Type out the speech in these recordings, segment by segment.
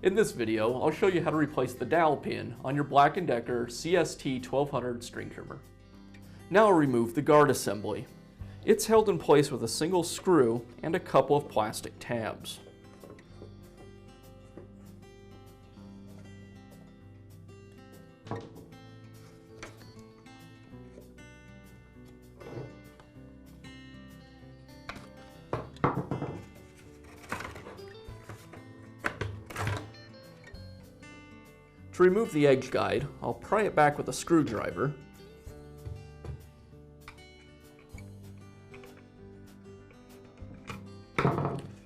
In this video, I'll show you how to replace the dowel pin on your Black & Decker CST 1200 string trimmer. Now I'll remove the guard assembly. It's held in place with a single screw and a couple of plastic tabs. To remove the edge guide, I'll pry it back with a screwdriver.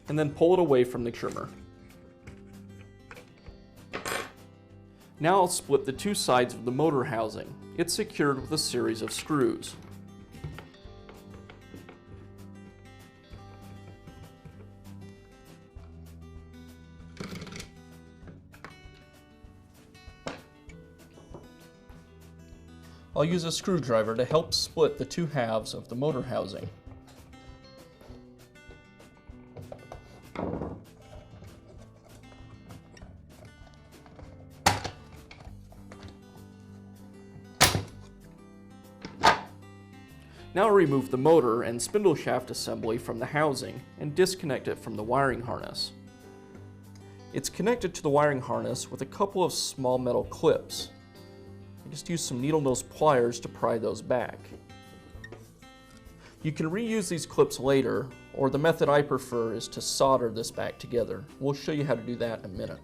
And then pull it away from the trimmer. Now I'll split the two sides of the motor housing. It's secured with a series of screws. I'll use a screwdriver to help split the two halves of the motor housing. Now remove the motor and spindle shaft assembly from the housing and disconnect it from the wiring harness. It's connected to the wiring harness with a couple of small metal clips. I just use some needle nose pliers to pry those back. You can reuse these clips later, or the method I prefer is to solder this back together. We'll show you how to do that in a minute.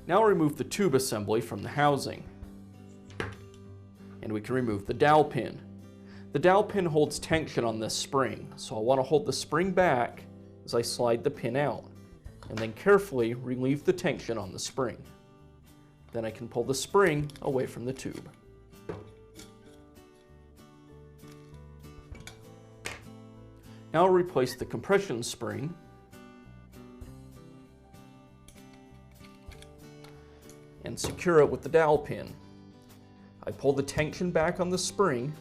Now remove the tube assembly from the housing. And we can remove the dowel pin. The dowel pin holds tension on this spring, so I'll want to hold the spring back as I slide the pin out, and then carefully relieve the tension on the spring. Then I can pull the spring away from the tube. Now I'll replace the compression spring. And secure it with the dowel pin. I pull the tension back on the spring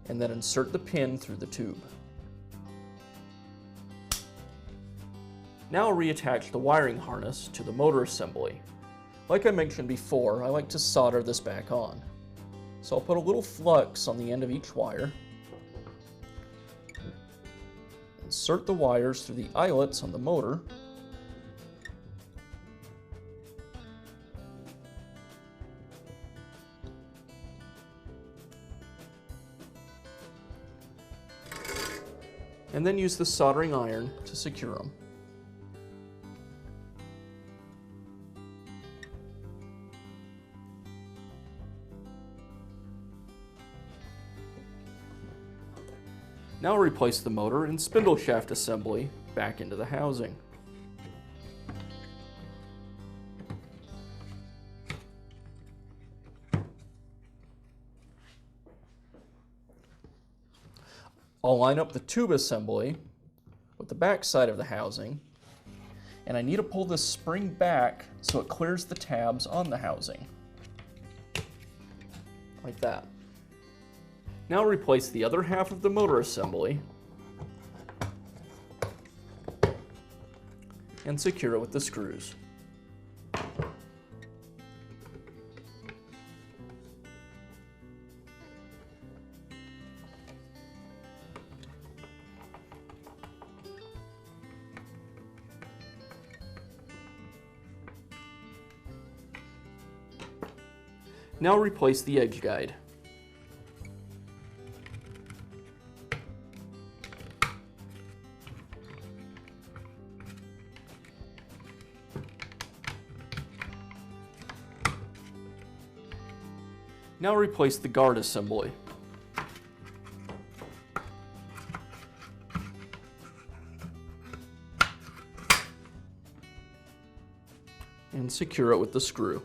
and then insert the pin through the tube. Now I'll reattach the wiring harness to the motor assembly. Like I mentioned before, I like to solder this back on. So I'll put a little flux on the end of each wire. Insert the wires through the eyelets on the motor. And then use the soldering iron to secure them. Now I'll replace the motor and spindle shaft assembly back into the housing. I'll line up the tube assembly with the back side of the housing, and I need to pull this spring back so it clears the tabs on the housing. Like that. Now replace the other half of the motor assembly and secure it with the screws. Now replace the edge guide. Now replace the guard assembly. And secure it with the screw.